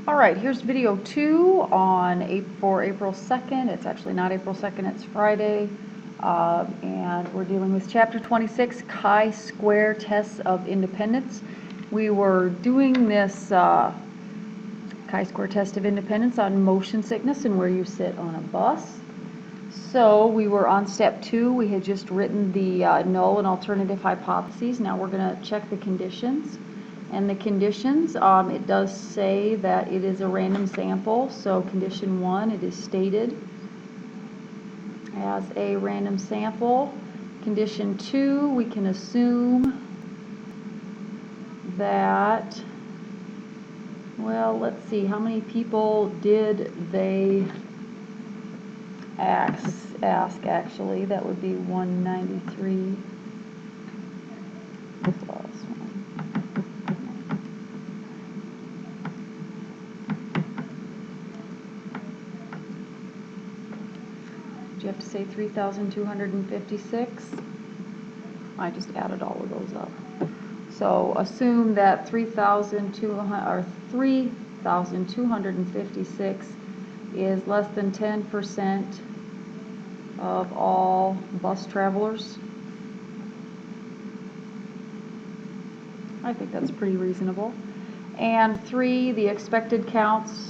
All right, here's video 2 for April 2nd. It's actually not April 2nd, it's Friday. And we're dealing with Chapter 26, Chi-Square Tests of Independence. We were doing this Chi-Square Test of Independence on motion sickness and where you sit on a bus. So we were on step 2. We had just written the null and alternative hypotheses. Now we're going to check the conditions. And the conditions, it does say that it is a random sample. So condition 1, it is stated as a random sample. Condition 2, we can assume that, well, let's see, how many people did they ask actually? That would be 193 plus 1. You have to say 3,256. I just added all of those up. So assume that 3,256 is less than 10% of all bus travelers. I think that's pretty reasonable. And 3, the expected counts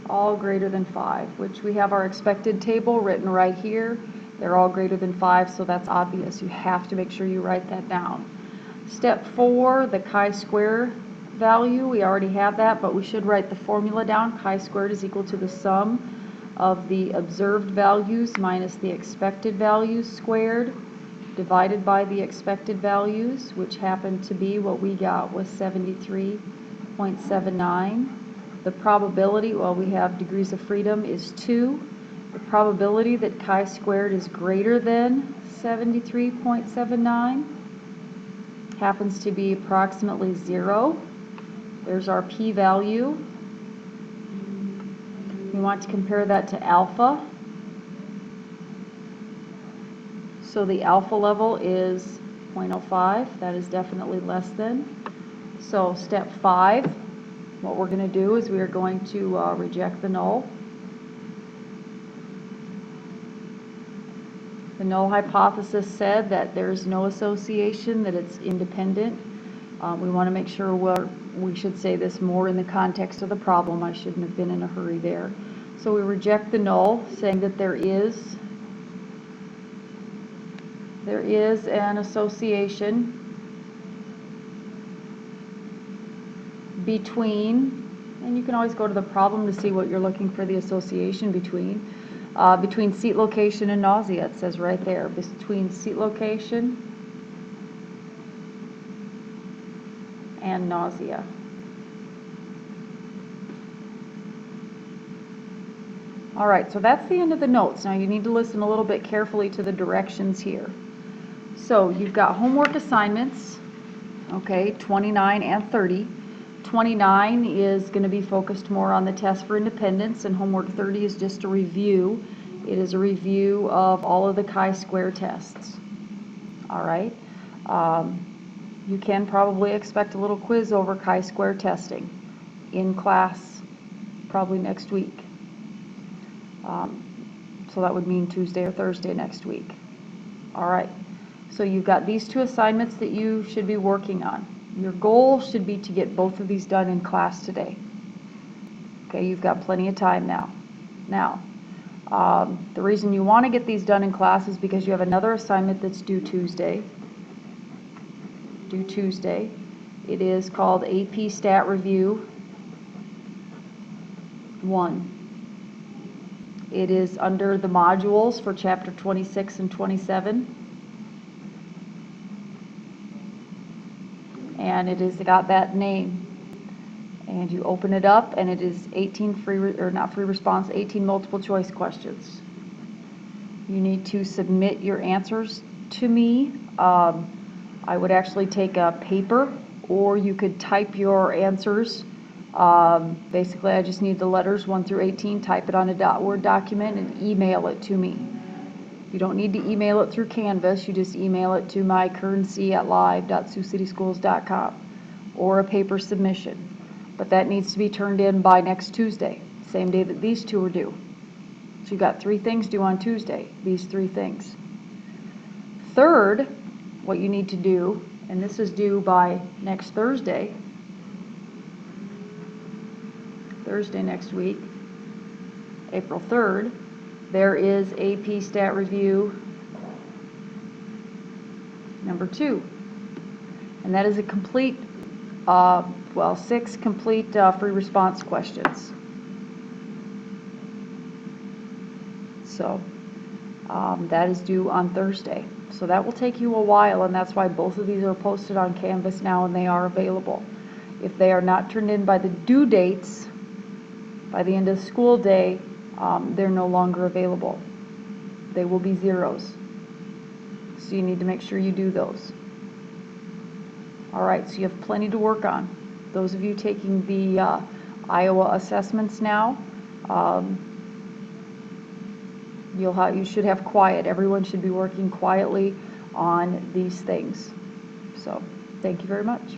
all greater than 5, which we have our expected table written right here. They're all greater than 5, so that's obvious. You have to make sure you write that down. Step 4, the chi-square value, we already have that, but we should write the formula down. Chi-squared is equal to the sum of the observed values minus the expected values squared divided by the expected values, which happened to be what we got was 73.79. The probability, well, we have degrees of freedom, is 2. The probability that chi-squared is greater than 73.79 happens to be approximately 0. There's our p-value. We want to compare that to alpha. So the alpha level is 0.05. That is definitely less than. So step 5, what we're going to do is we are going to reject the null. The null hypothesis said that there's no association, that it's independent. We want to make sure we should say this more in the context of the problem. I shouldn't have been in a hurry there. So we reject the null, saying that there is an association between, and you can always go to the problem to see what you're looking for the association between seat location and nausea. It says right there, between seat location and nausea. All right, so that's the end of the notes. Now you need to listen a little bit carefully to the directions here. So you've got homework assignments, okay, 29 and 30. 29 is going to be focused more on the test for independence, and homework 30 is just a review. It is a review of all of the chi-square tests. All right. You can probably expect a little quiz over chi-square testing in class probably next week. So that would mean Tuesday or Thursday next week. All right. So you've got these 2 assignments that you should be working on. Your goal should be to get both of these done in class today. Okay, you've got plenty of time now. Now, the reason you want to get these done in class is because you have another assignment that's due Tuesday. It is called AP Stat Review 1. It is under the modules for Chapter 26 and 27. And it has got that name. And you open it up and it is 18 18 multiple choice questions. You need to submit your answers to me. I would actually take a paper, or you could type your answers. Basically, I just need the letters 1 through 18, type it on a Word document and email it to me. You don't need to email it through Canvas, you just email it to mycurrency@live.siouxcityschools.com, or a paper submission. But that needs to be turned in by next Tuesday, same day that these two are due. So you've got 3 things due on Tuesday, these 3 things. Third, what you need to do, and this is due by next Thursday next week, April 3rd, there is AP Stat Review number 2. And that is a complete, 6 complete free response questions. So that is due on Thursday. So that will take you a while, and that's why both of these are posted on Canvas now and they are available. If they are not turned in by the due dates, by the end of the school day, they're no longer available. They will be zeros. So you need to make sure you do those. All right, so you have plenty to work on. Those of you taking the Iowa assessments now, you should have quiet. Everyone should be working quietly on these things. So, thank you very much.